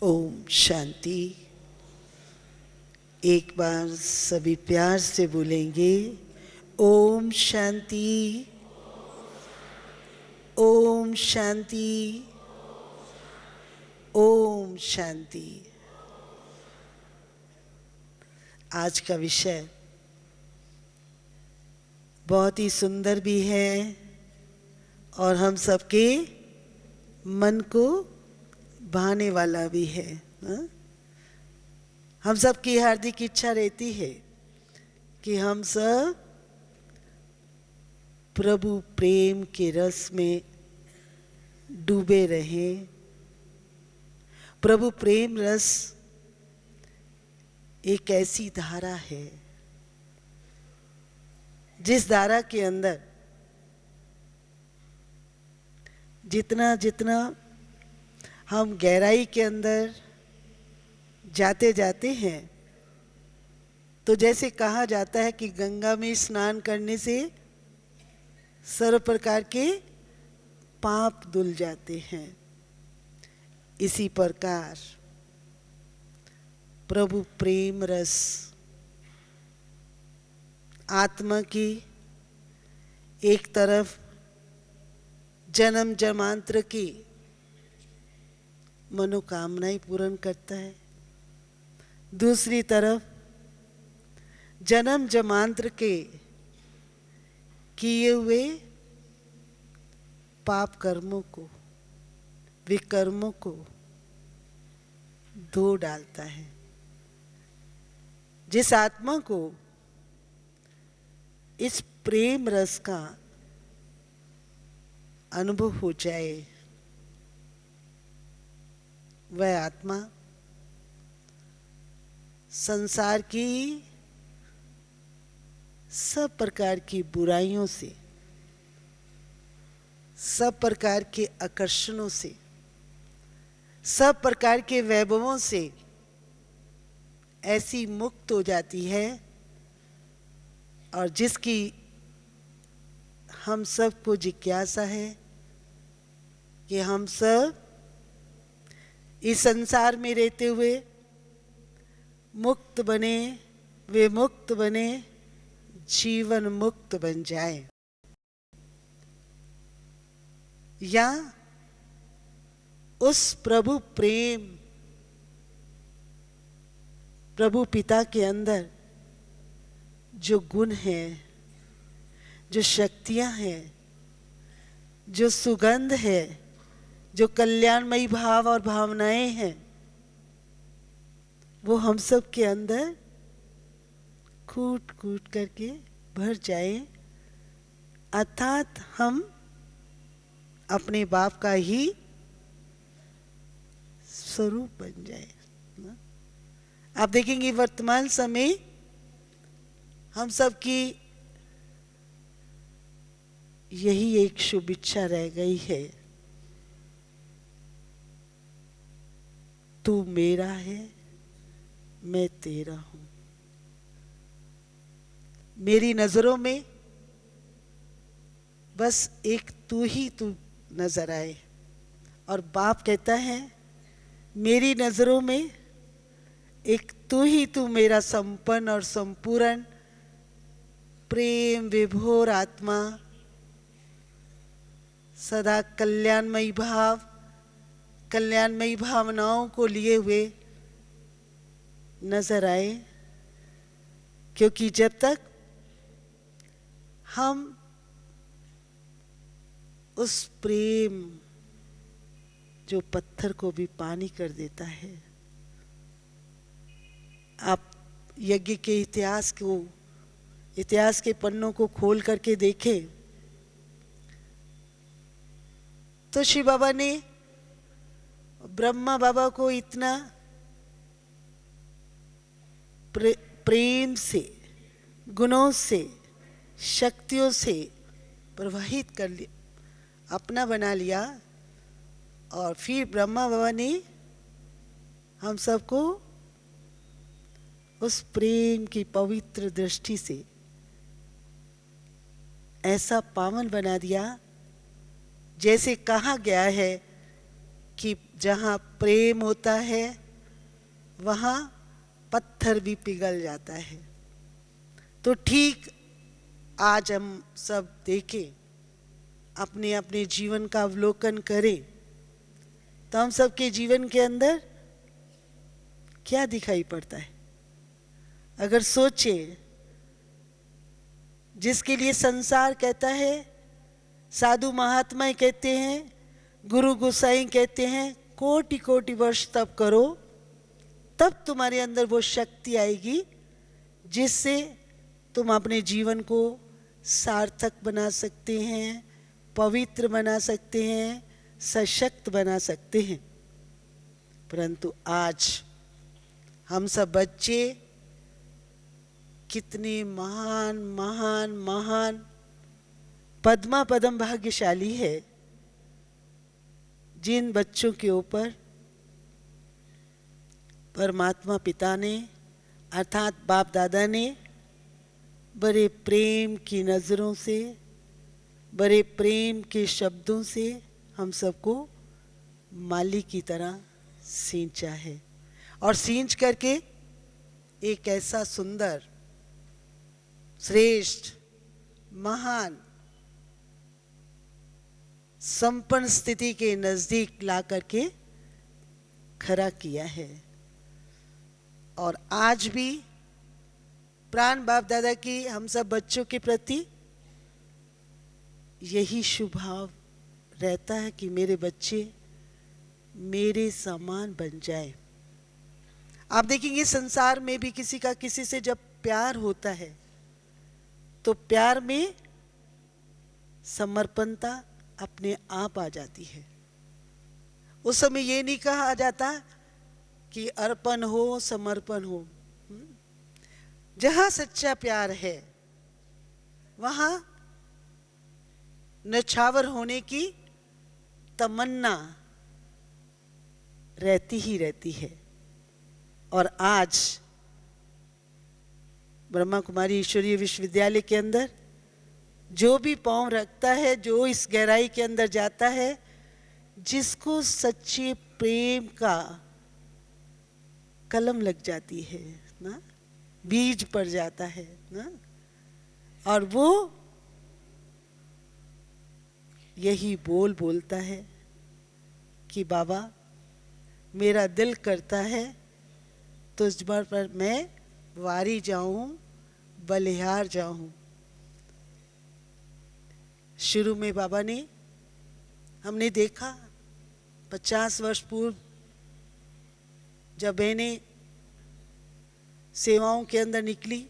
ओम शांति। एक बार सभी प्यार से बोलेंगे, ओम शांति, ओम शांति, ओम शांति। आज का विषय बहुत ही सुंदर भी है और हम सबके मन को भाने वाला भी है। हम सबकी हार्दिक इच्छा रहती है कि हम सब प्रभु प्रेम के रस में डूबे रहें। प्रभु प्रेम रस एक ऐसी धारा है जिस धारा के अंदर जितना जितना हम गहराई के अंदर जाते जाते हैं, तो जैसे कहा जाता है कि गंगा में स्नान करने से सर्व प्रकार के पाप धुल जाते हैं, इसी प्रकार प्रभु प्रेम रस आत्मा की एक तरफ जन्म जन्मांतर की मनोकामनाएं पूर्ण करता है, दूसरी तरफ जन्म जन्मांतर के किए हुए पाप कर्मों को, विकर्मों को धो डालता है। जिस आत्मा को इस प्रेम रस का अनुभव हो जाए, वह आत्मा संसार की सब प्रकार की बुराइयों से, सब प्रकार के आकर्षणों से, सब प्रकार के वैभवों से ऐसी मुक्त हो जाती है, और जिसकी हम सबको जिज्ञासा है कि हम सब इस संसार में रहते हुए मुक्त बने, विमुक्त बने, जीवन मुक्त बन जाए, या उस प्रभु प्रेम, प्रभु पिता के अंदर जो गुण हैं, जो शक्तियां हैं, जो सुगंध है, जो कल्याणमयी भाव और भावनाएं हैं, वो हम सब के अंदर कूट कूट करके भर जाए, अर्थात हम अपने बाप का ही स्वरूप बन जाए। आप देखेंगे वर्तमान समय हम सब की यही एक शुभ इच्छा रह गई है, तू मेरा है, मैं तेरा हूं। मेरी नजरों में बस एक तू ही तू नजर आए, और बाप कहता है मेरी नजरों में एक तू ही तू मेरा संपन्न और संपूर्ण प्रेम विभोर आत्मा, सदा कल्याणमयी भाव, कल्याणमयी भावनाओं को लिए हुए नजर आए। क्योंकि जब तक हम उस प्रेम जो पत्थर को भी पानी कर देता है, आप यज्ञ के इतिहास के पन्नों को खोल करके देखें तो शिव बाबा ने ब्रह्मा बाबा को इतना प्रेम से, गुणों से, शक्तियों से प्रवाहित कर लिया, अपना बना लिया, और फिर ब्रह्मा बाबा ने हम सबको उस प्रेम की पवित्र दृष्टि से ऐसा पावन बना दिया, जैसे कहा गया है कि जहाँ प्रेम होता है वहाँ पत्थर भी पिघल जाता है। तो ठीक आज हम सब देखें, अपने अपने जीवन का अवलोकन करें, तो हम सबके जीवन के अंदर क्या दिखाई पड़ता है? अगर सोचें, जिसके लिए संसार कहता है, साधु महात्मा कहते हैं, गुरु गोसाई कहते हैं, कोटि कोटि वर्ष तप करो, तब तुम्हारे अंदर वो शक्ति आएगी जिससे तुम अपने जीवन को सार्थक बना सकते हैं, पवित्र बना सकते हैं, सशक्त बना सकते हैं। परंतु आज हम सब बच्चे कितने महान महान महान पद्मा पदम भाग्यशाली है, जिन बच्चों के ऊपर परमात्मा पिता ने अर्थात बाप दादा ने बड़े प्रेम की नज़रों से, बड़े प्रेम के शब्दों से हम सबको माली की तरह सींचा है, और सींच करके एक ऐसा सुंदर, श्रेष्ठ, महान, संपन्न स्थिति के नजदीक ला करके खड़ा किया है। और आज भी प्राण बाप दादा की हम सब बच्चों के प्रति यही शुभाव रहता है कि मेरे बच्चे मेरे समान बन जाए। आप देखेंगे संसार में भी किसी का किसी से जब प्यार होता है तो प्यार में समर्पणता अपने आप आ जाती है। उस समय ये नहीं कहा जाता कि अर्पण हो, समर्पण हो। जहां सच्चा प्यार है वहां नछावर होने की तमन्ना रहती ही रहती है। और आज ब्रह्मा कुमारी ईश्वरीय विश्वविद्यालय के अंदर जो भी पांव रखता है, जो इस गहराई के अंदर जाता है, जिसको सच्चे प्रेम का कलम लग जाती है ना, बीज पड़ जाता है ना, और वो यही बोलता है कि बाबा मेरा दिल करता है तुझ पर मैं वारी जाऊं, बलिहार जाऊं। शुरू में बाबा ने, हमने देखा 50 वर्ष पूर्व जब बहनें सेवाओं के अंदर निकली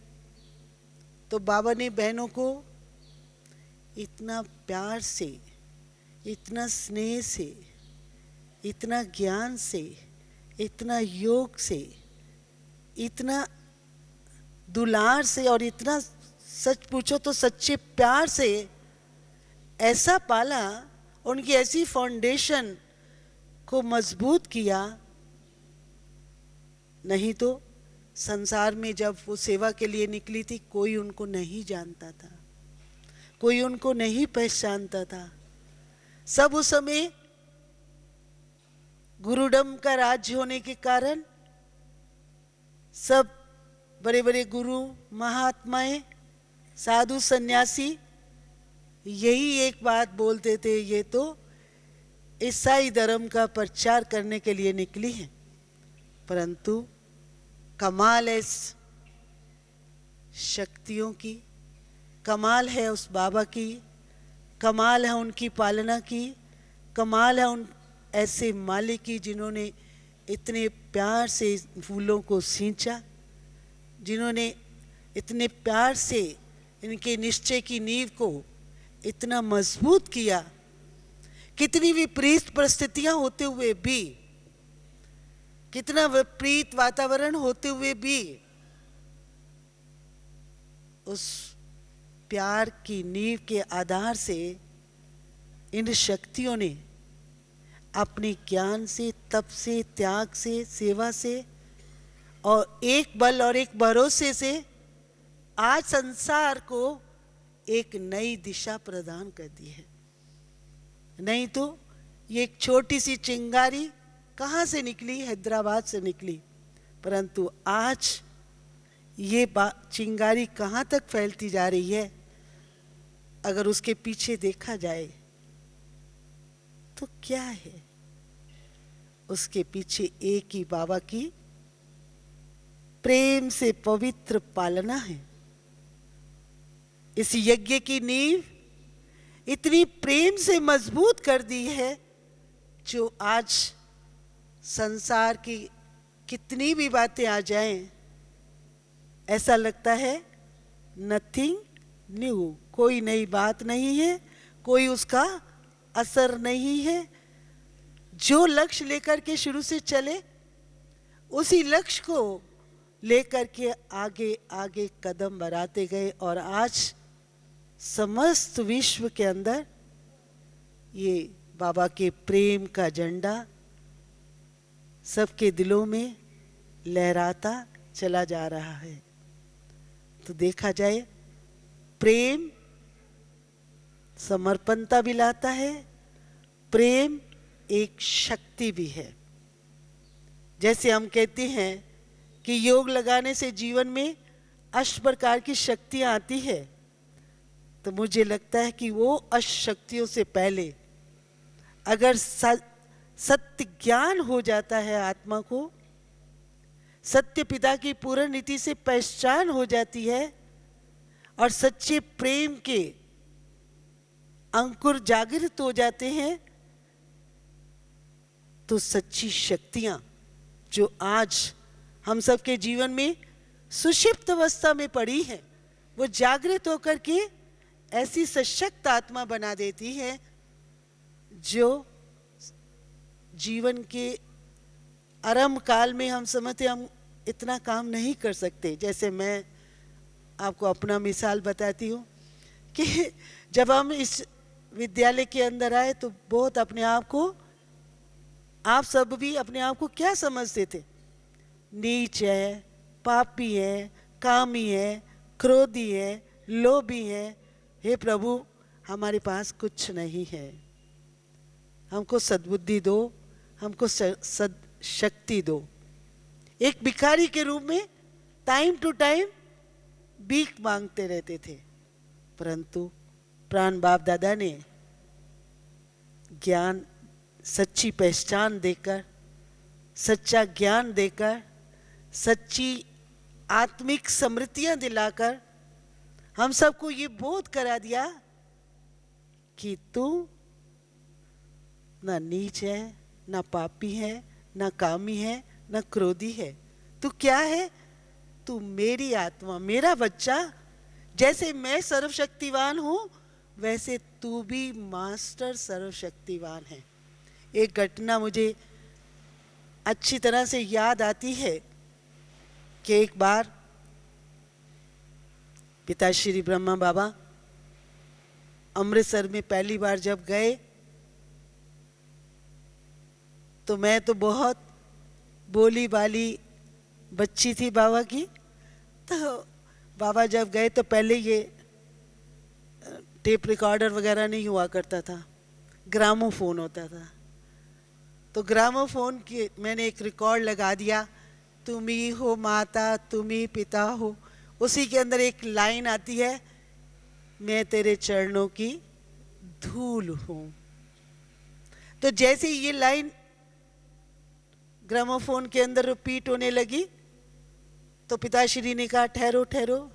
तो बाबा ने बहनों को इतना प्यार से, इतना स्नेह से, इतना ज्ञान से, इतना योग से, इतना दुलार से और इतना सच पूछो तो सच्चे प्यार से ऐसा पाला, उनकी ऐसी फाउंडेशन को मजबूत किया। नहीं तो संसार में जब वो सेवा के लिए निकली थी कोई उनको नहीं जानता था, कोई उनको नहीं पहचानता था। सब उस समय गुरुडम का राज्य होने के कारण सब बड़े बड़े गुरु महात्माएं, साधु सन्यासी यही एक बात बोलते थे, ये तो ईसाई धर्म का प्रचार करने के लिए निकली है। परंतु कमाल है इस शक्तियों की, कमाल है उस बाबा की, कमाल है उनकी पालना की, कमाल है उन ऐसे मालिक की जिन्होंने इतने प्यार से फूलों को सींचा, जिन्होंने इतने प्यार से इनके निश्चय की नींव को इतना मजबूत किया। कितनी विपरीत परिस्थितियां होते हुए भी, कितना विपरीत वातावरण होते हुए भी उस प्यार की नींव के आधार से इन शक्तियों ने अपने ज्ञान से, तप से, त्याग से, सेवा से और एक बल और एक भरोसे से आज संसार को एक नई दिशा प्रदान कर दी है। नहीं तो ये एक छोटी सी चिंगारी कहाँ से निकली? हैदराबाद से निकली। परंतु आज ये चिंगारी कहाँ तक फैलती जा रही है, अगर उसके पीछे देखा जाए तो क्या है? उसके पीछे एक ही बाबा की प्रेम से पवित्र पालना है। इस यज्ञ की नींव इतनी प्रेम से मजबूत कर दी है, जो आज संसार की कितनी भी बातें आ जाएं, ऐसा लगता है नथिंग न्यू, कोई नई बात नहीं है, कोई उसका असर नहीं है। जो लक्ष्य लेकर के शुरू से चले, उसी लक्ष्य को लेकर के आगे आगे कदम बढ़ाते गए, और आज समस्त विश्व के अंदर ये बाबा के प्रेम का झंडा सबके दिलों में लहराता चला जा रहा है। तो देखा जाए, प्रेम समर्पणता भी लाता है, प्रेम एक शक्ति भी है। जैसे हम कहते हैं कि योग लगाने से जीवन में 8 प्रकार की शक्तियां आती है, तो मुझे लगता है कि वो 8 शक्तियों से पहले अगर सत्य ज्ञान हो जाता है आत्मा को, सत्य पिता की पूर्ण नीति से पहचान हो जाती है, और सच्चे प्रेम के अंकुर जागृत हो जाते हैं, तो सच्ची शक्तियां जो आज हम सबके जीवन में सुषिप्त अवस्था में पड़ी है, वो जागृत होकर के ऐसी सशक्त आत्मा बना देती है जो जीवन के आरंभ काल में हम समझते हम इतना काम नहीं कर सकते। जैसे मैं आपको अपना मिसाल बताती हूँ कि जब हम इस विद्यालय के अंदर आए तो बहुत अपने आप को, आप सब भी अपने आप को क्या समझते थे? नीच है, पापी है, कामी है, क्रोधी है, लोभी है। हे प्रभु, हमारे पास कुछ नहीं है, हमको सद्बुद्धि दो, हमको सद शक्ति दो। एक भिखारी के रूप में टाइम टू टाइम भीख मांगते रहते थे। परंतु प्राण बाप दादा ने ज्ञान, सच्ची पहचान देकर, सच्चा ज्ञान देकर, सच्ची आत्मिक समृद्धियां दिलाकर हम सबको ये बोध करा दिया कि तू ना नीच है, ना पापी है, ना कामी है, ना क्रोधी है। तू क्या है? तू मेरी आत्मा, मेरा बच्चा। जैसे मैं सर्वशक्तिवान हूं, वैसे तू भी मास्टर सर्वशक्तिवान है। एक घटना मुझे अच्छी तरह से याद आती है कि एक बार पिता श्री ब्रह्मा बाबा अमृतसर में पहली बार जब गए, तो मैं तो बहुत बोली बाली बच्ची थी बाबा की। तो बाबा जब गए तो पहले ये टेप रिकॉर्डर वगैरह नहीं हुआ करता था, ग्रामोफोन होता था। तो ग्रामोफोन के मैंने एक रिकॉर्ड लगा दिया, तुम ही हो माता, तुम ही पिता हो। उसी के अंदर एक लाइन आती है, मैं तेरे चरणों की धूल हूं। तो जैसे ये लाइन ग्रामोफोन के अंदर रिपीट होने लगी, तो पिताश्री ने कहा ठहरो ठहरो।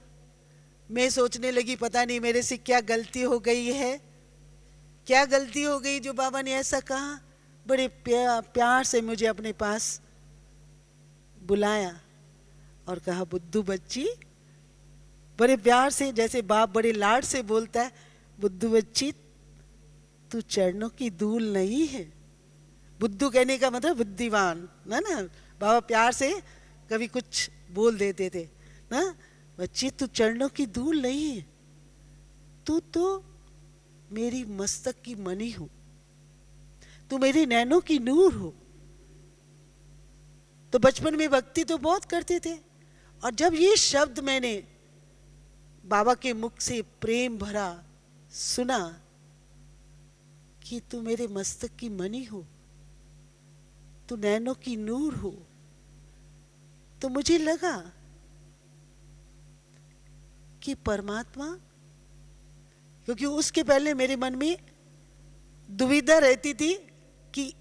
मैं सोचने लगी पता नहीं मेरे से क्या गलती हो गई है, क्या गलती हो गई जो बाबा ने ऐसा कहा। बड़े प्यार से मुझे अपने पास बुलाया और कहा, बुद्धू बच्ची, बड़े प्यार से, जैसे बाप बड़े लाड से बोलता है, बुद्धू बच्ची तू चरणों की धूल नहीं है। बुद्धू कहने का मतलब बुद्धिमान, ना ना, बाबा प्यार से कभी कुछ बोल देते थे ना, बच्ची तू चरणों की धूल नहीं है, तू तो मेरी मस्तक की मणि हो, तू मेरी नैनों की नूर हो। तो बचपन में भक्ति तो बहुत करते थे, और जब ये शब्द मैंने बाबा के मुख से प्रेम भरा सुना कि तू मेरे मस्तक की मणि हो, तू नैनों की नूर हो। तो मुझे लगा कि परमात्मा, क्योंकि उसके पहले मेरे मन में दुविधा रहती थी कि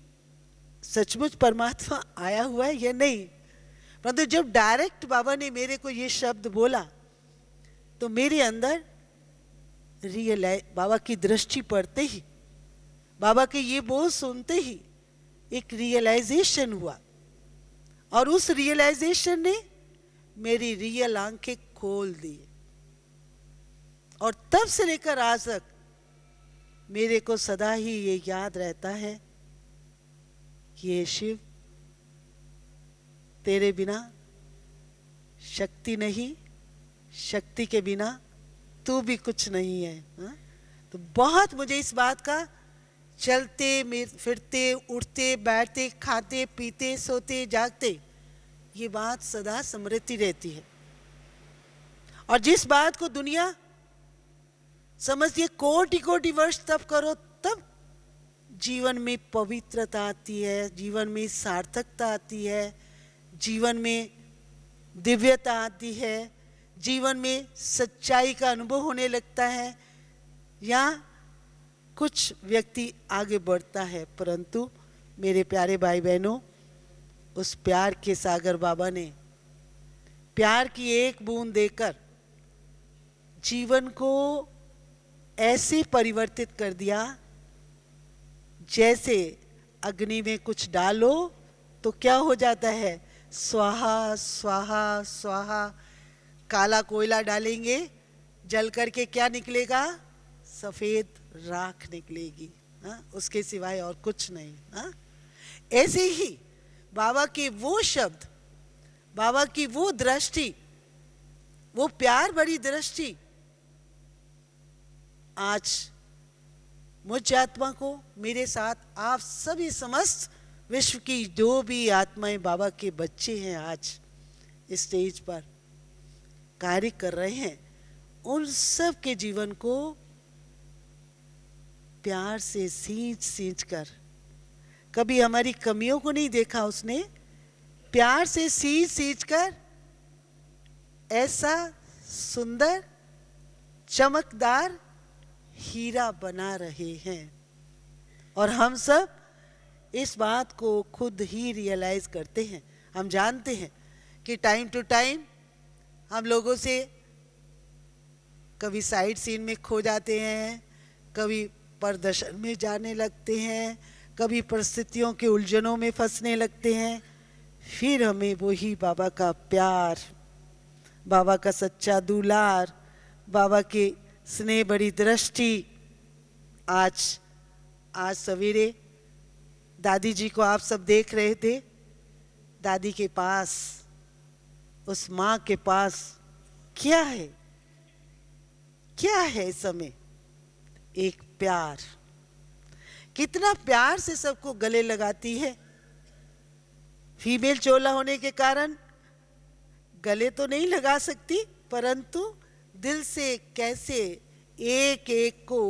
सचमुच परमात्मा आया हुआ है या नहीं, परंतु जब डायरेक्ट बाबा ने मेरे को ये शब्द बोला तो मेरे अंदर रियलाइज, बाबा की दृष्टि पड़ते ही, बाबा के ये बोल सुनते ही एक रियलाइजेशन हुआ, और उस रियलाइजेशन ने मेरी रियल आंखें खोल दी। और तब से लेकर आज तक मेरे को सदा ही ये याद रहता है कि ये शिव, तेरे बिना शक्ति नहीं, शक्ति के बिना तू भी कुछ नहीं है। हा? तो बहुत मुझे इस बात का चलते फिरते, उठते, बैठते, खाते, पीते, सोते, जागते, ये बात सदा स्मृति रहती है। और जिस बात को दुनिया समझिए कोटि कोटि वर्ष तप करो तब जीवन में पवित्रता आती है, जीवन में सार्थकता आती है, जीवन में दिव्यता आती है, जीवन में सच्चाई का अनुभव होने लगता है, या कुछ व्यक्ति आगे बढ़ता है। परंतु मेरे प्यारे भाई बहनों, उस प्यार के सागर बाबा ने प्यार की एक बूंद देकर जीवन को ऐसे परिवर्तित कर दिया जैसे अग्नि में कुछ डालो तो क्या हो जाता है, स्वाहा स्वाहा स्वाहा। काला कोयला डालेंगे, जल करके क्या निकलेगा, सफेद राख निकलेगी, उसके सिवाय और कुछ नहीं। ऐसे ही बाबा के वो शब्द, बाबा की वो दृष्टि, वो प्यार भरी दृष्टि आज मुझ आत्मा को, मेरे साथ आप सभी समस्त विश्व की जो भी आत्माएं बाबा के बच्चे हैं आज इस स्टेज पर कार्य कर रहे हैं, उन सब के जीवन को प्यार से सींच सींच कर, कभी हमारी कमियों को नहीं देखा उसने, प्यार से सींच सींच कर ऐसा सुंदर चमकदार हीरा बना रहे हैं। और हम सब इस बात को खुद ही रियलाइज करते हैं। हम जानते हैं कि टाइम टू टाइम हम लोगों से कभी साइड सीन में खो जाते हैं, कभी प्रदर्शन में जाने लगते हैं, कभी परिस्थितियों के उलझनों में फंसने लगते हैं। फिर हमें वही बाबा का प्यार, बाबा का सच्चा दुलार, बाबा के स्नेह बड़ी दृष्टि। आज सवेरे दादी जी को आप सब देख रहे थे, दादी के पास, उस माँ के पास क्या है, क्या है इस समय, एक प्यार। कितना प्यार से सबको गले लगाती है। फीमेल चोला होने के कारण गले तो नहीं लगा सकती, परंतु दिल से कैसे एक एक को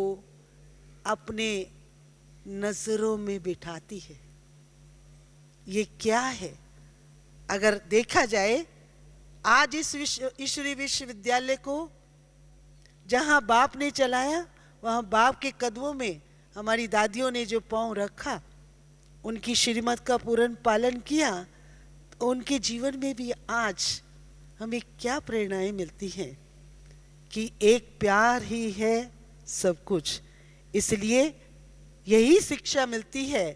अपने नजरों में बिठाती है। ये क्या है? अगर देखा जाए आज इस ईश्वरीय विश्वविद्यालय को जहां बाप ने चलाया, वहां बाप के कदमों में हमारी दादियों ने जो पांव रखा, उनकी श्रीमत का पूर्ण पालन किया, तो उनके जीवन में भी आज हमें क्या प्रेरणाएं मिलती हैं कि एक प्यार ही है सब कुछ। इसलिए यही शिक्षा मिलती है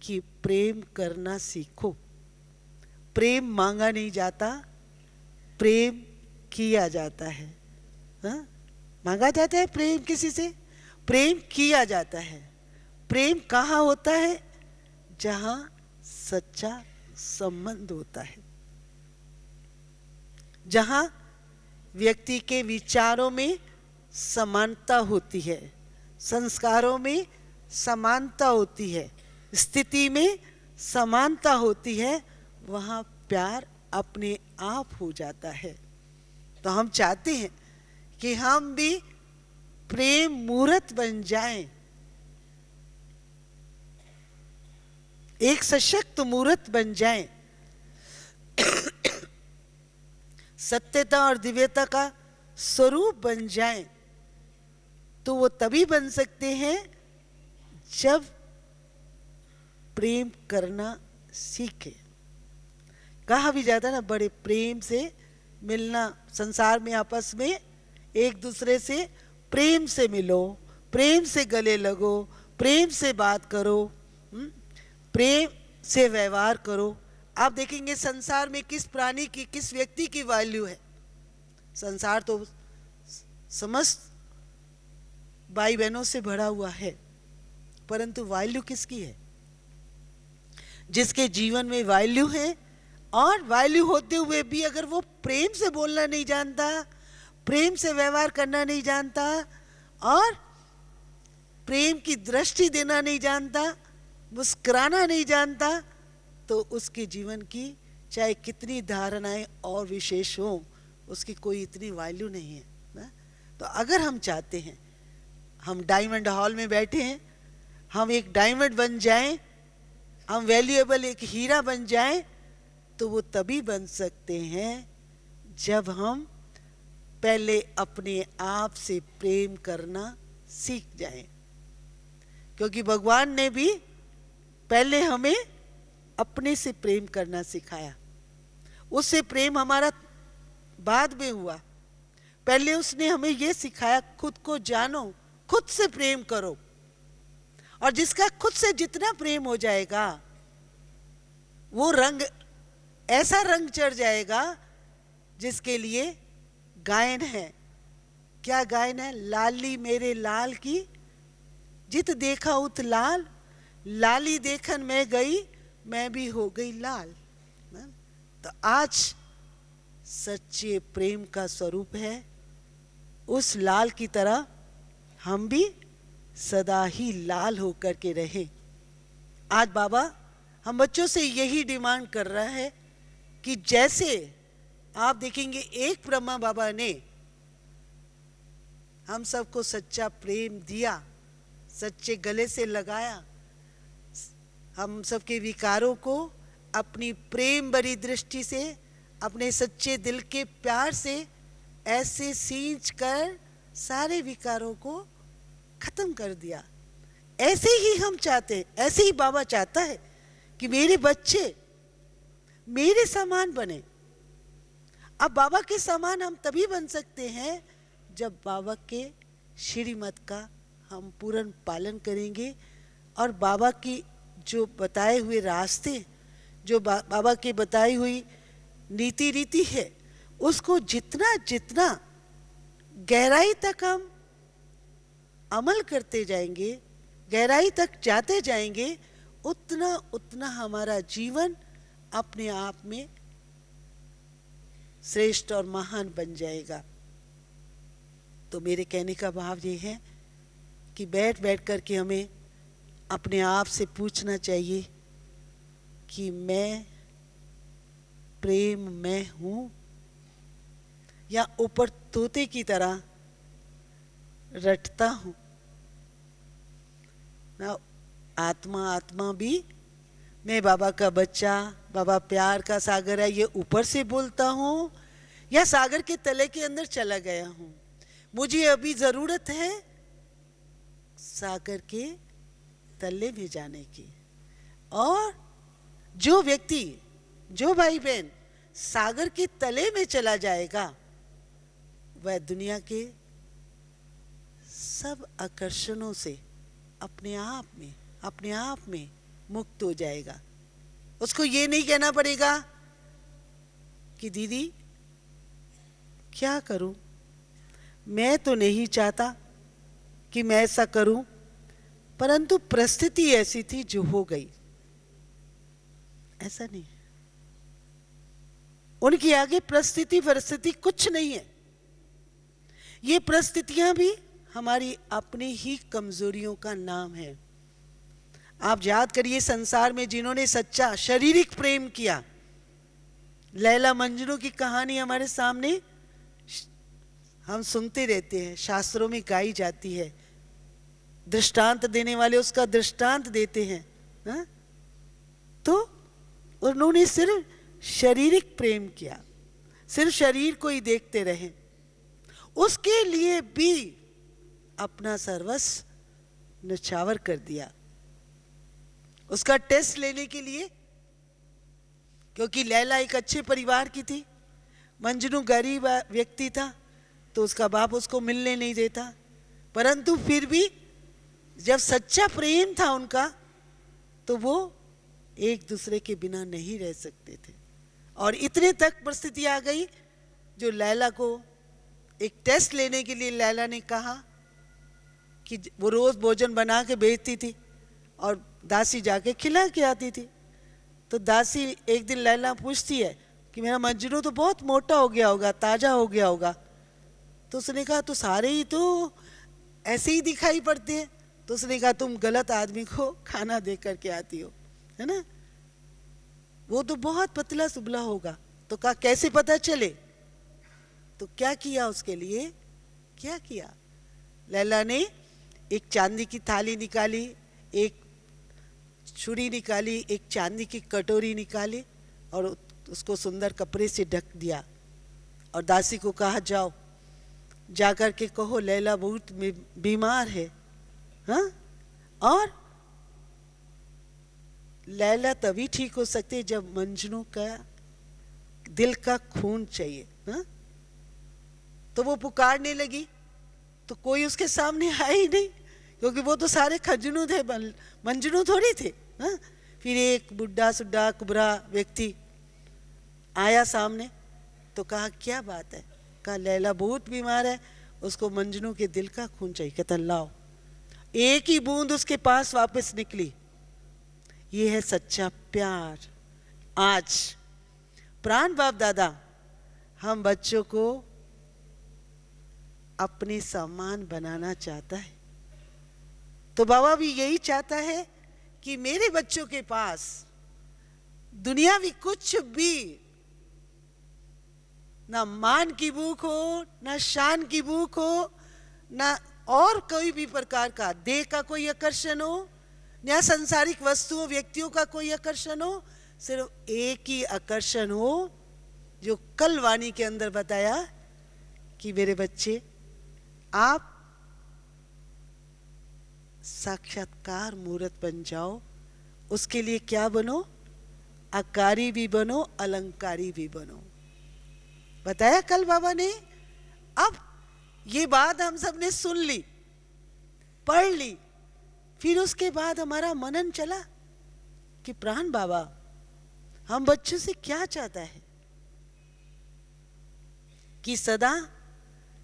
कि प्रेम करना सीखो। प्रेम मांगा नहीं जाता, प्रेम किया जाता है। मांगा जाता है प्रेम किसी से, प्रेम किया जाता है। प्रेम कहाँ होता है? जहां सच्चा संबंध होता है, जहां व्यक्ति के विचारों में समानता होती है, संस्कारों में समानता होती है, स्थिति में समानता होती है, वहाँ प्यार अपने आप हो जाता है। तो हम चाहते हैं कि हम भी प्रेम मूर्त बन जाएं, एक सशक्त मूर्त बन जाएं, सत्यता और दिव्यता का स्वरूप बन जाएं, तो वो तभी बन सकते हैं जब प्रेम करना सीखे। कहा भी जाता है ना, बड़े प्रेम से मिलना, संसार में आपस में एक दूसरे से प्रेम से मिलो, प्रेम से गले लगो, प्रेम से बात करो, प्रेम से व्यवहार करो। आप देखेंगे संसार में किस प्राणी की, किस व्यक्ति की वैल्यू है। संसार तो समस्त भाई बहनों से भरा हुआ है, परंतु वैल्यू किसकी है? जिसके जीवन में वैल्यू है, और वैल्यू होते हुए भी अगर वो प्रेम से बोलना नहीं जानता, प्रेम से व्यवहार करना नहीं जानता, और प्रेम की दृष्टि देना नहीं जानता, मुस्कुराना नहीं जानता, तो उसके जीवन की चाहे कितनी धारणाएं और विशेष हो, उसकी कोई इतनी वैल्यू नहीं है ना? तो अगर हम चाहते हैं, हम डायमंड हॉल में बैठे हैं, हम एक डायमंड बन जाएं, हम वैल्यूएबल एक हीरा बन जाएं, तो वो तभी बन सकते हैं जब हम पहले अपने आप से प्रेम करना सीख जाएं। क्योंकि भगवान ने भी पहले हमें अपने से प्रेम करना सिखाया, उससे प्रेम हमारा बाद में हुआ। पहले उसने हमें यह सिखाया, खुद को जानो, खुद से प्रेम करो, और जिसका खुद से जितना प्रेम हो जाएगा, वो रंग, ऐसा रंग चढ़ जाएगा जिसके लिए गायन है। क्या गायन है? लाली मेरे लाल की जित देखा उत लाल, लाली देखन मैं गई, मैं भी हो गई लाल। तो आज सच्चे प्रेम का स्वरूप है, उस लाल की तरह हम भी सदा ही लाल होकर के रहें। आज बाबा हम बच्चों से यही डिमांड कर रहा है कि जैसे आप देखेंगे एक ब्रह्मा बाबा ने हम सबको सच्चा प्रेम दिया, सच्चे गले से लगाया, हम सबके विकारों को अपनी प्रेम भरी दृष्टि से, अपने सच्चे दिल के प्यार से ऐसे सींच कर सारे विकारों को खत्म कर दिया। ऐसे ही हम चाहते हैं, ऐसे ही बाबा चाहता है कि मेरे बच्चे मेरे समान बने। अब बाबा के समान हम तभी बन सकते हैं जब बाबा के श्रीमत का हम पूर्ण पालन करेंगे, और बाबा की जो बताए हुए रास्ते, जो बाबा की बताई हुई नीति रीति है, उसको जितना जितना गहराई तक हम अमल करते जाएंगे, गहराई तक जाते जाएंगे, उतना उतना हमारा जीवन अपने आप में श्रेष्ठ और महान बन जाएगा। तो मेरे कहने का भाव ये है कि बैठ बैठ कर के हमें अपने आप से पूछना चाहिए कि मैं प्रेम में हूं, या ऊपर तोते की तरह रटता हूं ना। आत्मा आत्मा भी, मैं बाबा का बच्चा, बाबा प्यार का सागर है, ये ऊपर से बोलता हूं, या सागर के तले के अंदर चला गया हूं। मुझे अभी जरूरत है सागर के तले में जाने की। और जो व्यक्ति, जो भाई बहन सागर के तले में चला जाएगा, वह दुनिया के सब आकर्षणों से अपने आप में मुक्त हो जाएगा। उसको ये नहीं कहना पड़ेगा कि दीदी क्या करूं, मैं तो नहीं चाहता कि मैं ऐसा करूं, परंतु परिस्थिति ऐसी थी जो हो गई। ऐसा नहीं, उनके आगे परिस्थिति कुछ नहीं है। ये परिस्थितियां भी हमारी अपनी ही कमजोरियों का नाम है। आप याद करिए, संसार में जिन्होंने सच्चा शारीरिक प्रेम किया, लैला मजनू की कहानी हमारे सामने हम सुनते रहते हैं, शास्त्रों में गाई जाती है, दृष्टांत देने वाले उसका दृष्टांत देते हैं। तो उन्होंने सिर्फ शारीरिक प्रेम किया, सिर्फ शरीर को ही देखते रहे। उसके लिए भी अपना सर्वस्व न्यौछावर कर दिया, उसका टेस्ट लेने के लिए। क्योंकि लैला एक अच्छे परिवार की थी, मंजनू गरीब व्यक्ति था, तो उसका बाप उसको मिलने नहीं देता। परंतु फिर भी जब सच्चा प्रेम था उनका, तो वो एक दूसरे के बिना नहीं रह सकते थे। और इतने तक परिस्थिति आ गई जो लैला को एक टेस्ट लेने के लिए लैला ने कहा कि वो रोज भोजन बना के भेजती थी और दासी जाके खिला के आती थी। तो दासी एक दिन लैला पूछती है कि मेरा मजनू तो बहुत मोटा हो गया होगा, ताजा हो गया होगा। तो उसने कहा तो सारे ही तो ऐसे ही दिखाई पड़ते हैं। तो उसने कहा तुम गलत आदमी को खाना दे करके आती हो, है ना, वो तो बहुत पतला सुबला होगा। तो कहा कैसे पता चले? तो क्या किया उसके लिए, क्या किया? लैला ने एक चांदी की थाली निकाली, एक छुरी निकाली, एक चांदी की कटोरी निकाली और उसको सुंदर कपड़े से ढक दिया और दासी को कहा जाओ जाकर के कहो लैला बहुत बीमार है। हाँ, और लैला तभी ठीक हो सकती है जब मंजनू का दिल का खून चाहिए। हाँ, तो वो पुकारने लगी तो कोई उसके सामने आया ही नहीं, क्योंकि वो तो सारे खजनू थे, मंजनू थोड़ी थे। हाँ, फिर एक बुढ़ा सुड्ढा कुबरा व्यक्ति आया सामने, तो कहा क्या बात है? कहा लैला बहुत बीमार है, उसको मंजनू के दिल का खून चाहिए। कहता लाओ। एक ही बूंद उसके पास वापस निकली। ये है सच्चा प्यार। आज प्राण बाप दादा हम बच्चों को अपने समान बनाना चाहता है, तो बाबा भी यही चाहता है कि मेरे बच्चों के पास दुनियावी कुछ भी, ना मान की भूख हो, ना शान की भूख हो, ना और कोई भी प्रकार का देह का कोई आकर्षण हो, या संसारिक वस्तुओं व्यक्तियों का कोई आकर्षण हो। सिर्फ एक ही आकर्षण हो जो कल वाणी के अंदर बताया कि मेरे बच्चे आप साक्षात्कार मूर्त बन जाओ। उसके लिए क्या बनो? आकारी भी बनो, अलंकारी भी बनो। बताया कल बाबा ने। अब ये बात हम सब ने सुन ली, पढ़ ली, फिर उसके बाद हमारा मनन चला कि प्राण बाबा हम बच्चों से क्या चाहता है कि सदा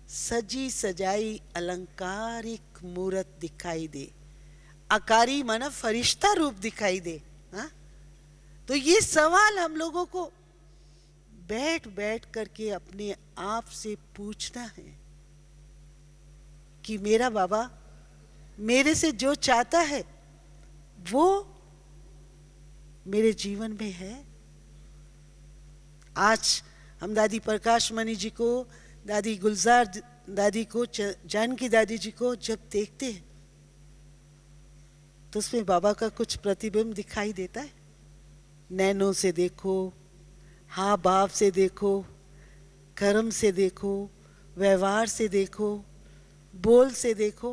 सजी सजाई अलंकारिक मूर्त दिखाई दे, आकारी माना फरिश्ता रूप दिखाई दे। हाँ, तो ये सवाल हम लोगों को बैठ बैठ करके अपने आप से पूछना है कि मेरा बाबा मेरे से जो चाहता है वो मेरे जीवन में है। आज हम दादी प्रकाश मणि जी को, दादी गुलजार दादी को, जानकी दादी जी को जब देखते हैं तो उसमें बाबा का कुछ प्रतिबिंब दिखाई देता है। नैनों से देखो, हाँ भाव से देखो, कर्म से देखो, व्यवहार से देखो, बोल से देखो,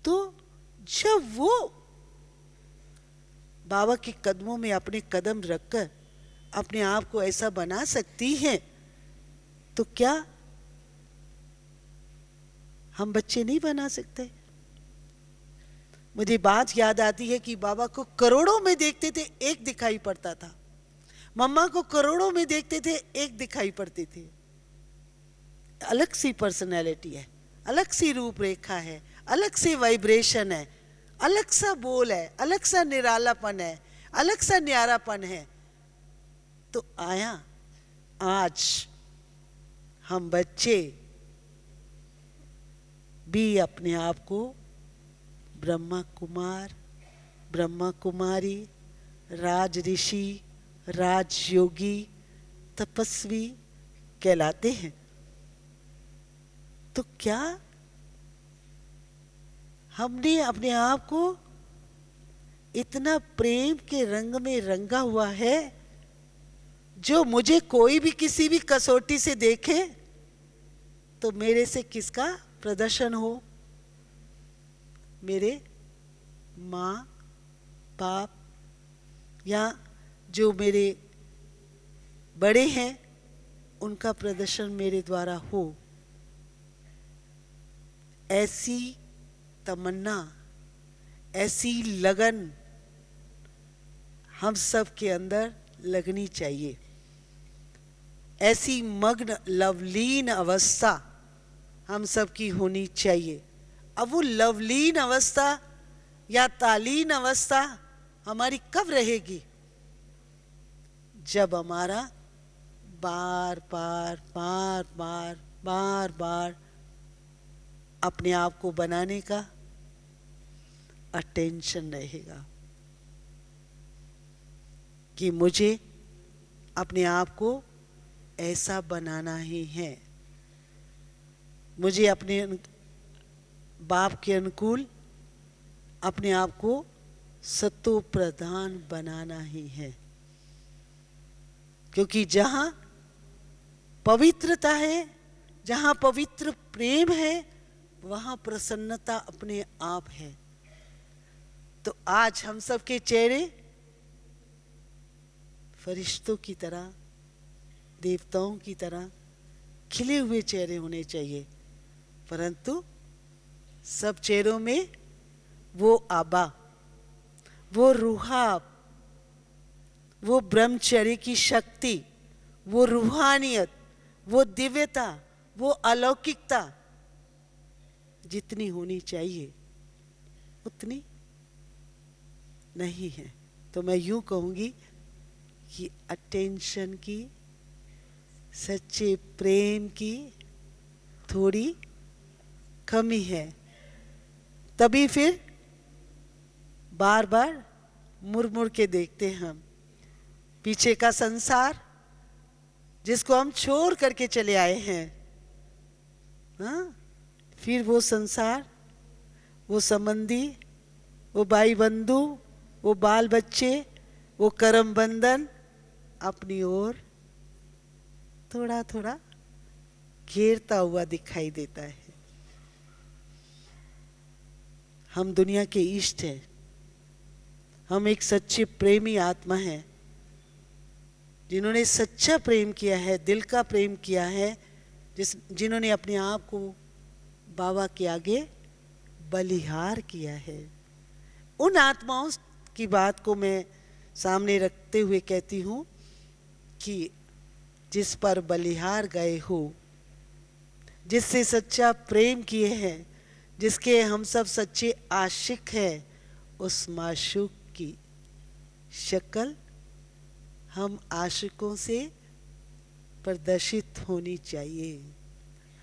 तो जब वो बाबा के कदमों में अपने कदम रखकर अपने आप को ऐसा बना सकती हैं, तो क्या हम बच्चे नहीं बना सकते? मुझे बात याद आती है कि बाबा को करोड़ों में देखते थे, एक दिखाई पड़ता था। मम्मा को करोड़ों में देखते थे, एक दिखाई पड़ती थी। अलग सी पर्सनैलिटी है, अलग सी रूपरेखा है, अलग सी वाइब्रेशन है, अलग सा बोल है, अलग सा निरालापन है, अलग सा न्यारापन है। तो आया आज हम बच्चे भी अपने आप को ब्रह्मा कुमार, ब्रह्मा कुमारी, राज ऋषि, राजयोगी, तपस्वी कहलाते हैं। तो क्या हमने अपने आप को इतना प्रेम के रंग में रंगा हुआ है, जो मुझे कोई भी किसी भी कसौटी से देखे तो मेरे से किसका प्रदर्शन हो? मेरे माँ बाप या जो मेरे बड़े हैं उनका प्रदर्शन मेरे द्वारा हो। ऐसी तमन्ना, ऐसी लगन हम सब के अंदर लगनी चाहिए। ऐसी मग्न लवलीन अवस्था हम सब की होनी चाहिए। अब वो लवलीन अवस्था या तालीन अवस्था हमारी कब रहेगी? जब हमारा बार बार बार बार बार बार अपने आप को बनाने का अटेंशन रहेगा कि मुझे अपने आप को ऐसा बनाना ही है, मुझे अपने बाप के अनुकूल अपने आप को सत्तो प्रधान बनाना ही है। क्योंकि जहां पवित्रता है, जहां पवित्र प्रेम है, वहां प्रसन्नता अपने आप है। तो आज हम सब के चेहरे फरिश्तों की तरह, देवताओं की तरह खिले हुए चेहरे होने चाहिए, परंतु सब चेहरों में वो आबा, वो रूहाब, वो ब्रह्मचर्य की शक्ति, वो रूहानियत, वो दिव्यता, वो अलौकिकता जितनी होनी चाहिए उतनी नहीं है। तो मैं यूं कहूंगी कि अटेंशन की, सच्चे प्रेम की थोड़ी कमी है। तभी फिर बार बार मुड़ मुड़ के देखते हैं हम पीछे का संसार जिसको हम छोड़ करके चले आए हैं। हाँ, फिर वो संसार, वो संबंधी, वो भाई बंधु, वो बाल बच्चे, वो करम बंधन अपनी ओर थोड़ा थोड़ा घेरता हुआ दिखाई देता है। हम दुनिया के इष्ट हैं, हम एक सच्चे प्रेमी आत्मा हैं जिन्होंने सच्चा प्रेम किया है, दिल का प्रेम किया है, जिन्होंने अपने आप को बाबा के आगे बलिहार किया है। उन आत्माओं की बात को मैं सामने रखते हुए कहती हूँ कि जिस पर बलिहार गए हो, जिससे सच्चा प्रेम किए हैं, जिसके हम सब सच्चे आशिक हैं, उस माशूक की शक्ल हम आशिकों से प्रदर्शित होनी चाहिए,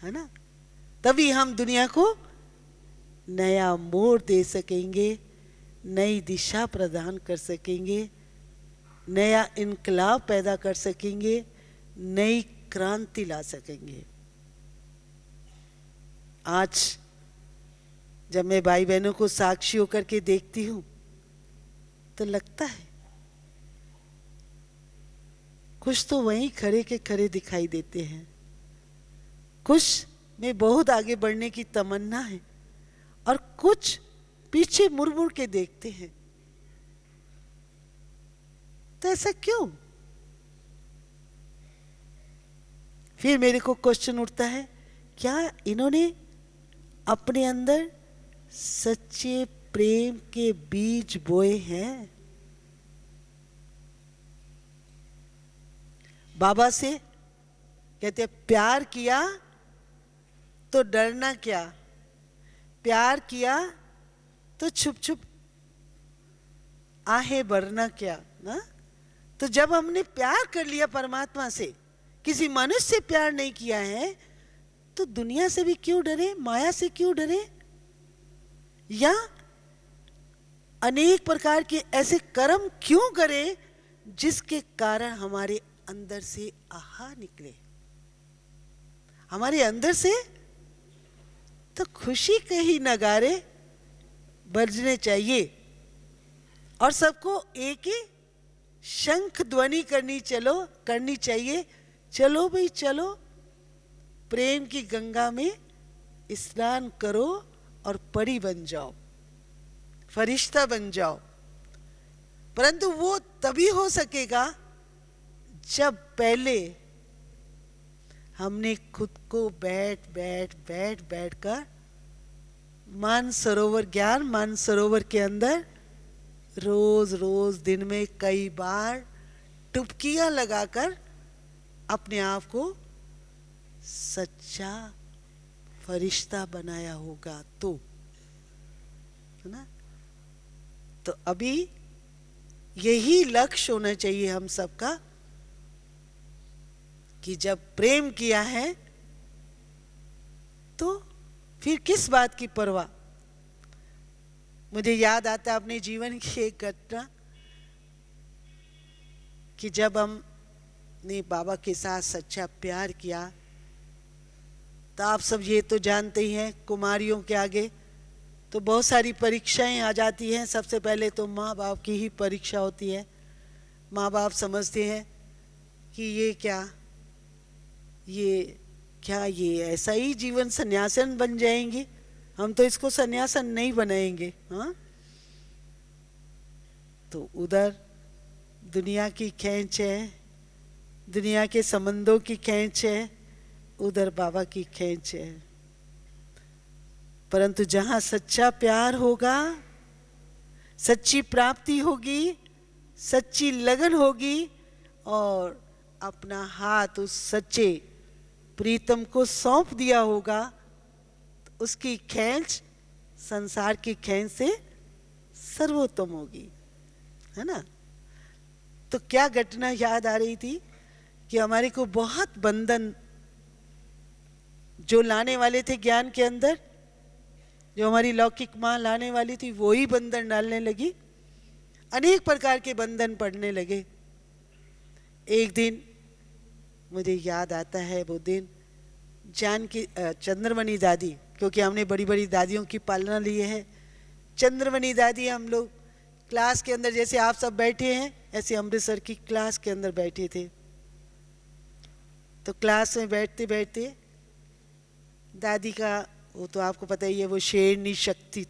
है ना? तभी हम दुनिया को नया मोड़ दे सकेंगे, नई दिशा प्रदान कर सकेंगे, नया इनकलाब पैदा कर सकेंगे, नई क्रांति ला सकेंगे। आज जब मैं भाई बहनों को साक्षी होकर के देखती हूँ तो लगता है कुछ तो वहीं खड़े के खड़े दिखाई देते हैं, कुछ में बहुत आगे बढ़ने की तमन्ना है और कुछ पीछे मुड़ मुड़ के देखते हैं। तो ऐसा क्यों? फिर मेरे को क्वेश्चन उठता है, क्या इन्होंने अपने अंदर सच्चे प्रेम के बीज बोए हैं? बाबा से कहते हैं प्यार किया तो डरना क्या, प्यार किया तो छुप छुप आहें भरना क्या ना? तो जब हमने प्यार कर लिया परमात्मा से, किसी मनुष्य से प्यार नहीं किया है, तो दुनिया से भी क्यों डरे, माया से क्यों डरे, या अनेक प्रकार के ऐसे कर्म क्यों करें जिसके कारण हमारे अंदर से आहा निकले? हमारे अंदर से तो खुशी के ही नगारे बजने चाहिए, और सबको एक ही शंख ध्वनि करनी चाहिए, चलो भाई चलो, प्रेम की गंगा में स्नान करो और परी बन जाओ, फरिश्ता बन जाओ। परंतु वो तभी हो सकेगा जब पहले हमने खुद को बैठ कर ज्ञान मानसरोवर के अंदर रोज रोज दिन में कई बार डुबकियां लगाकर अपने आप को सच्चा फरिश्ता बनाया होगा, तो है ना। तो अभी यही लक्ष्य होना चाहिए हम सबका कि जब प्रेम किया है तो फिर किस बात की परवाह। मुझे याद आता है अपने जीवन की एक घटना कि जब हमने बाबा के साथ सच्चा प्यार किया, तो आप सब ये तो जानते ही हैं, कुमारियों के आगे तो बहुत सारी परीक्षाएं आ जाती हैं। सबसे पहले तो माँ बाप की ही परीक्षा होती है। माँ बाप समझते हैं कि ये ऐसा ही जीवन सन्यासन बन जाएंगे, हम तो इसको सन्यासन नहीं बनाएंगे। हाँ, तो उधर दुनिया की खींच है, दुनिया के संबंधों की खींच है, उधर बाबा की खींच है। परंतु जहां सच्चा प्यार होगा, सच्ची प्राप्ति होगी, सच्ची लगन होगी और अपना हाथ उस सच्चे प्रीतम को सौंप दिया होगा, तो उसकी खींच संसार की खींच से सर्वोत्तम होगी, है ना। तो क्या घटना याद आ रही थी कि हमारे को बहुत बंधन जो लाने वाले थे ज्ञान के अंदर, जो हमारी लौकिक माँ लाने वाली थी, वो ही बंधन डालने लगी, अनेक प्रकार के बंधन पड़ने लगे। एक दिन मुझे याद आता है, वो दिन जानकी चंद्रमणि दादी, क्योंकि हमने बड़ी बड़ी दादियों की पालना लिए है। चंद्रमणि दादी, हम लोग क्लास के अंदर जैसे आप सब बैठे हैं, ऐसे अमृतसर की क्लास के अंदर बैठे थे। तो क्लास में बैठते बैठते दादी का, वो तो आपको पता ही है, वो शेरनी शक्ति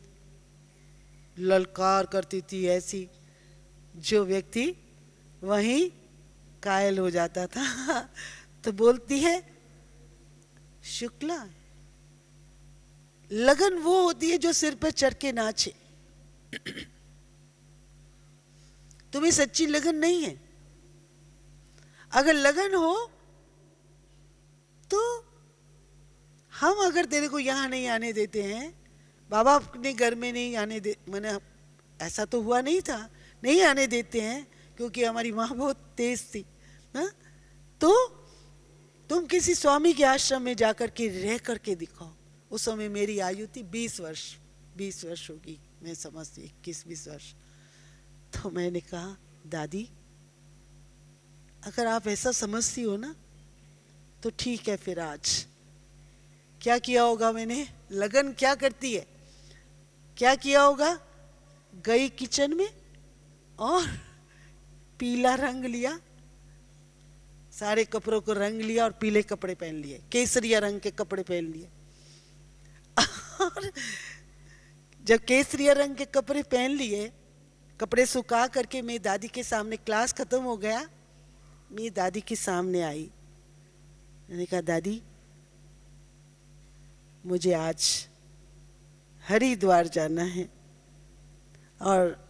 ललकार करती थी ऐसी, जो व्यक्ति वहीं कायल हो जाता था। तो बोलती है, शुक्ला, लगन वो होती है जो सिर पे चढ़ के नाचे। तुम्हें सच्ची लगन नहीं है। अगर लगन हो तो हम अगर तेरे को यहां नहीं आने देते हैं, बाबा अपने घर में नहीं आने दे, मैंने ऐसा तो हुआ नहीं था, नहीं आने देते हैं क्योंकि हमारी माँ बहुत तेज थी ना, तो तुम किसी स्वामी के आश्रम में जाकर के रह करके दिखाओ। उस समय मेरी आयु थी 20 वर्ष होगी, मैं समझती 21-20 वर्ष। तो मैंने कहा, दादी अगर आप ऐसा समझती हो ना तो ठीक है, फिर आज क्या किया होगा मैंने, लगन क्या करती है, क्या किया होगा, गई किचन में और पीला रंग लिया, सारे कपड़ों को रंग लिया और पीले कपड़े पहन लिए, केसरिया रंग के कपड़े पहन लिए। और जब केसरिया रंग के कपड़े पहन लिए, कपड़े सुखा करके मेरी दादी के सामने, क्लास खत्म हो गया, मेरी दादी के सामने आई। मैंने कहा, दादी मुझे आज हरिद्वार जाना है और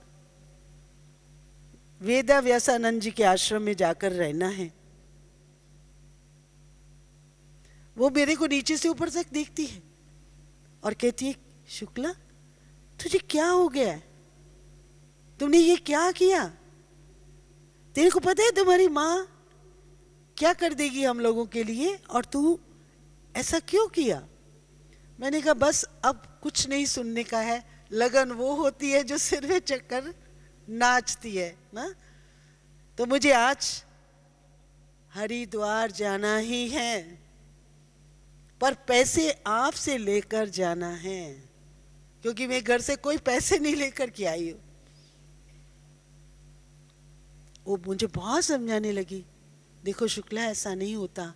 वेदा व्यासानंद जी के आश्रम में जाकर रहना है। वो मेरे को नीचे से ऊपर तक देखती है और कहती है, शुक्ला तुझे क्या हो गया है, तुमने ये क्या किया, तेरे को पता है तुम्हारी माँ क्या कर देगी हम लोगों के लिए, और तू ऐसा क्यों किया। मैंने कहा, बस अब कुछ नहीं सुनने का है, लगन वो होती है जो सिर में चक्कर नाचती है ना। तो मुझे आज हरिद्वार जाना ही है, पर पैसे आपसे लेकर जाना है, क्योंकि मैं घर से कोई पैसे नहीं लेकर के आई हूं। वो मुझे बहुत समझाने लगी, देखो शुक्ला ऐसा नहीं होता,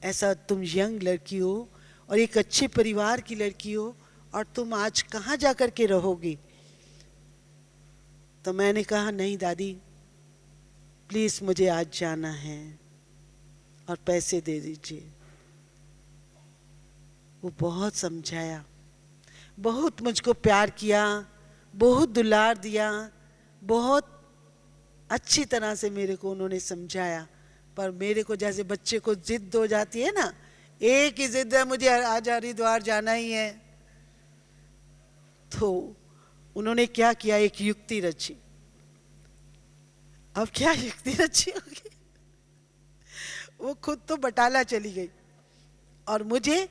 ऐसा तुम यंग लड़की हो और एक अच्छे परिवार की लड़की हो और तुम आज कहाँ जा कर के रहोगी। तो मैंने कहा नहीं दादी प्लीज मुझे आज जाना है और पैसे दे दीजिए। वो बहुत समझाया, बहुत मुझको प्यार किया, बहुत दुलार दिया, बहुत अच्छी तरह से मेरे को उन्होंने समझाया। पर मेरे को जैसे बच्चे को जिद हो जाती है ना, एक ही जिद है मुझे आज हरिद्वार जाना ही है, तो उन्होंने क्या किया, एक युक्ति रची। अब क्या युक्ति रची होगी, वो खुद तो बटाला चली गई और मुझे,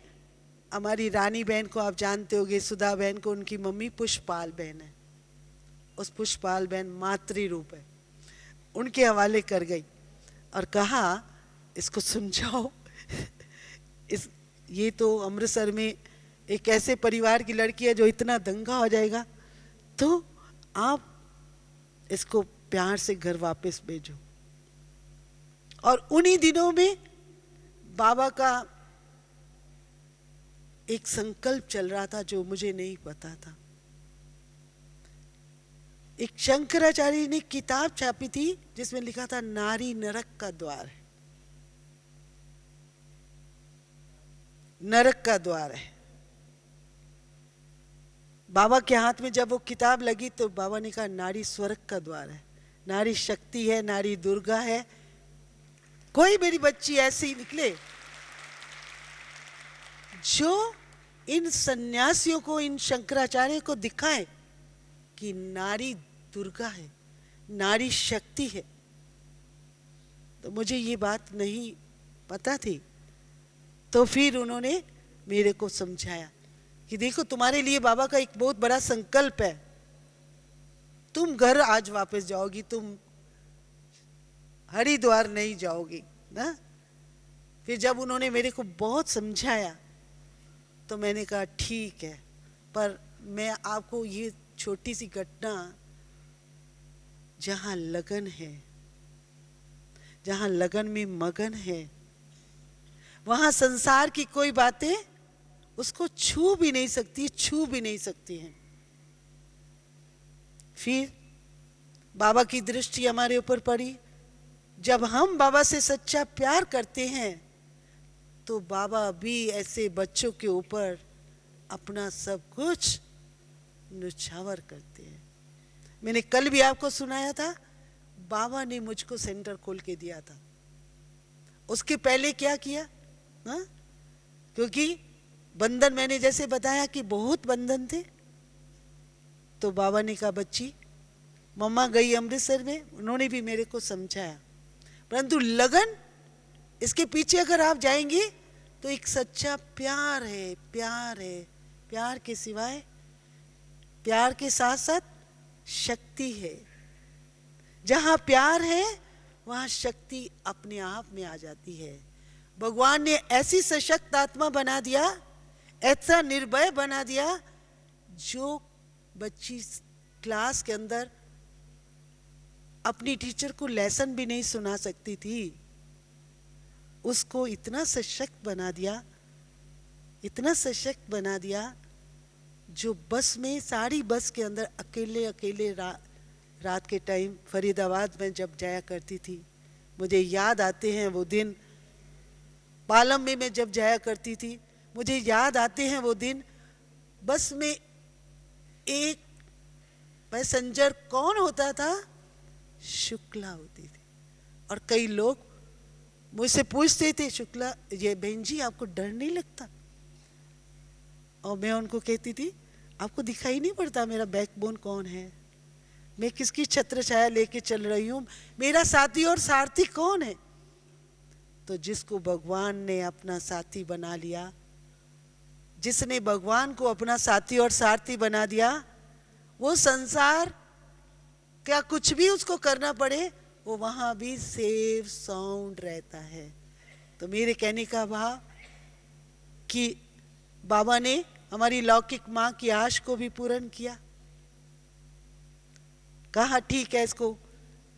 हमारी रानी बहन को आप जानते होगे, सुधा बहन को, उनकी मम्मी पुष्पाल बहन है, उस पुष्पाल बहन मातृ रूप है, उनके हवाले कर गई और कहा इसको समझाओ ये तो अमृतसर में एक ऐसे परिवार की लड़की है जो इतना दंगा हो जाएगा, तो आप इसको प्यार से घर वापस भेजो। और उन्हीं दिनों में बाबा का एक संकल्प चल रहा था जो मुझे नहीं पता था। एक शंकराचार्य ने किताब छापी थी जिसमें लिखा था नारी नरक का द्वार है, नरक का द्वार है। बाबा के हाथ में जब वो किताब लगी तो बाबा ने कहा नारी स्वर्ग का द्वार है, नारी शक्ति है, नारी दुर्गा है। कोई मेरी बच्ची ऐसी निकले जो इन सन्यासियों को, इन शंकराचार्य को दिखाए कि नारी दुर्गा है, नारी शक्ति है। तो मुझे ये बात नहीं पता थी, तो फिर उन्होंने मेरे को समझाया कि देखो तुम्हारे लिए बाबा का एक बहुत बड़ा संकल्प है, तुम घर आज वापस जाओगी, तुम हरिद्वार नहीं जाओगी ना। फिर जब उन्होंने मेरे को बहुत समझाया तो मैंने कहा ठीक है, पर मैं आपको ये छोटी सी घटना, जहां लगन है, जहां लगन में मगन है, वहां संसार की कोई बातें उसको छू भी नहीं सकती, छू भी नहीं सकती हैं। फिर बाबा की दृष्टि हमारे ऊपर पड़ी। जब हम बाबा से सच्चा प्यार करते हैं तो बाबा भी ऐसे बच्चों के ऊपर अपना सब कुछ न्यौछावर करते हैं। मैंने कल भी आपको सुनाया था, बाबा ने मुझको सेंटर खोल के दिया था। उसके पहले क्या किया हा? क्योंकि बंधन, मैंने जैसे बताया कि बहुत बंधन थे, तो बाबा ने कहा बच्ची, मम्मा गई अमृतसर में, उन्होंने भी मेरे को समझाया, परंतु लगन, इसके पीछे अगर आप जाएंगे तो एक सच्चा प्यार है, प्यार है, प्यार के सिवाय, प्यार के साथ साथ शक्ति है। जहां प्यार है वहां शक्ति अपने आप में आ जाती है। भगवान ने ऐसी सशक्त आत्मा बना दिया, ऐसा निर्भय बना दिया, जो बच्ची क्लास के अंदर अपनी टीचर को लेसन भी नहीं सुना सकती थी, उसको इतना सशक्त बना दिया, इतना सशक्त बना दिया, जो बस में, सारी बस के अंदर अकेले अकेले रात के टाइम फरीदाबाद में जब जाया करती थी, मुझे याद आते हैं वो दिन। पालम में मैं जब जाया करती थी, मुझे याद आते हैं वो दिन। बस में एक पैसेंजर कौन होता था? शुक्ला होती थी। और कई लोग मुझसे पूछते थे, शुक्ला, ये बहन जी आपको डर नहीं लगता? और मैं उनको कहती थी, आपको दिखाई नहीं पड़ता मेरा बैकबोन कौन है? मैं किसकी छत्र छाया लेके चल रही हूं? मेरा साथी और सारथी कौन है? तो जिसको भगवान ने अपना साथी बना लिया, जिसने भगवान को अपना साथी और सारथी बना दिया, वो संसार क्या कुछ भी उसको करना पड़े, वो वहां भी सेफ साउंड रहता है। तो मेरे कहने का भाव कि बाबा ने हमारी लौकिक माँ की आश को भी पूर्ण किया। कहा ठीक है, इसको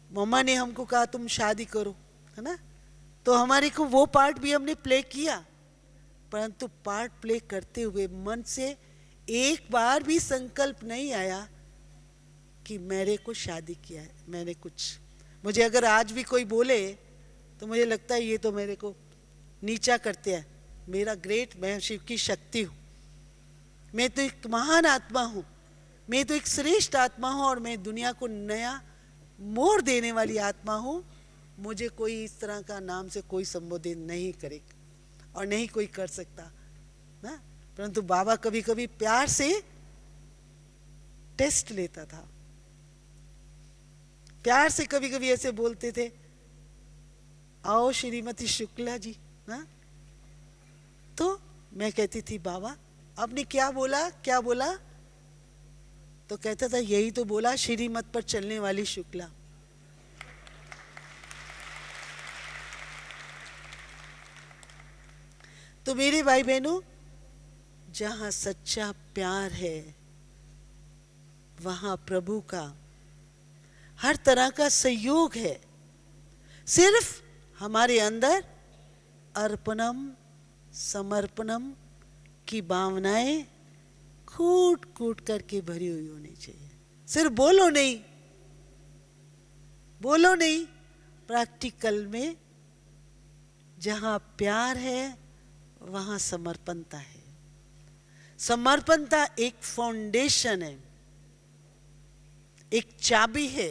मम्मा ने हमको कहा तुम शादी करो, है ना, तो हमारे को वो पार्ट भी हमने प्ले किया, परंतु पार्ट प्ले करते हुए मन से एक बार भी संकल्प नहीं आया कि मेरे को शादी किया है, मैंने कुछ, मुझे अगर आज भी कोई बोले तो मुझे लगता है ये तो मेरे को नीचा करते हैं। मेरा ग्रेट, मैं शिव की शक्ति हूँ, मैं तो एक महान आत्मा हूँ, मैं तो एक श्रेष्ठ आत्मा हूँ और मैं दुनिया को नया मोड़ देने वाली आत्मा हूँ। मुझे कोई इस तरह का नाम से कोई संबोधित नहीं करेगा और नहीं कोई कर सकता ना। परंतु बाबा कभी कभी प्यार से टेस्ट लेता था, प्यार से कभी कभी ऐसे बोलते थे, आओ श्रीमती शुक्ला जी ना, तो मैं कहती थी बाबा आपने क्या बोला, क्या बोला, तो कहता था यही तो बोला, श्रीमत पर चलने वाली शुक्ला। तो मेरे भाई बहनों, जहां सच्चा प्यार है वहां प्रभु का हर तरह का सहयोग है। सिर्फ हमारे अंदर अर्पणम समर्पणम की भावनाएं कूट कूट करके भरी हुई होनी चाहिए। सिर्फ बोलो नहीं, बोलो नहीं, प्रैक्टिकल में जहां प्यार है वहां समर्पणता है। समर्पणता एक फाउंडेशन है, एक चाबी है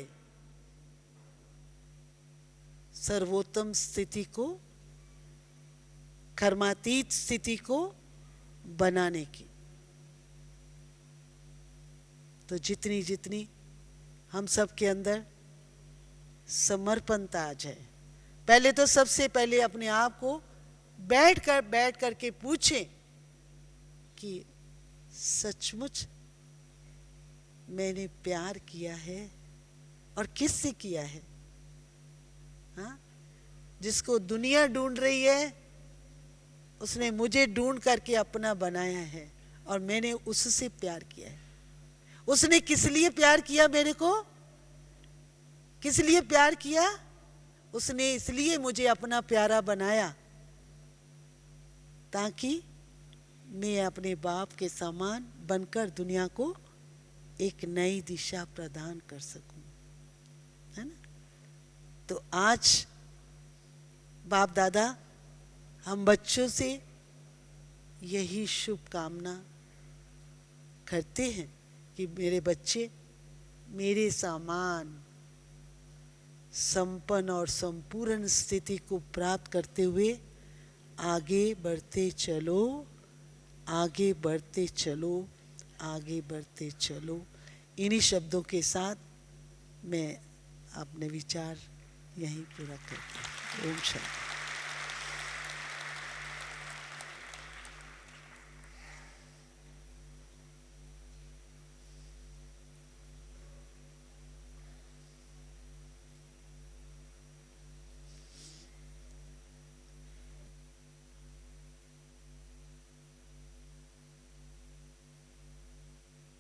सर्वोत्तम स्थिति को, कर्मातीत स्थिति को बनाने की। तो जितनी जितनी हम सब के अंदर समर्पणता आ जाए, पहले तो सबसे पहले अपने आप को बैठ करके पूछें कि सचमुच मैंने प्यार किया है और किससे किया है। हाँ, जिसको दुनिया ढूंढ रही है उसने मुझे ढूंढ करके अपना बनाया है और मैंने उससे प्यार किया है। उसने किस लिए प्यार किया मेरे को, किस लिए प्यार किया, उसने इसलिए मुझे अपना प्यारा बनाया ताकि मैं अपने बाप के समान बनकर दुनिया को एक नई दिशा प्रदान कर सकूं, है ना। तो आज बाप दादा हम बच्चों से यही शुभकामना करते हैं कि मेरे बच्चे मेरे समान संपन्न और संपूर्ण स्थिति को प्राप्त करते हुए आगे बढ़ते चलो, आगे बढ़ते चलो, आगे बढ़ते चलो। इन्हीं शब्दों के साथ मैं अपने विचार यहीं पूरा करती हूँ। ओम शांति।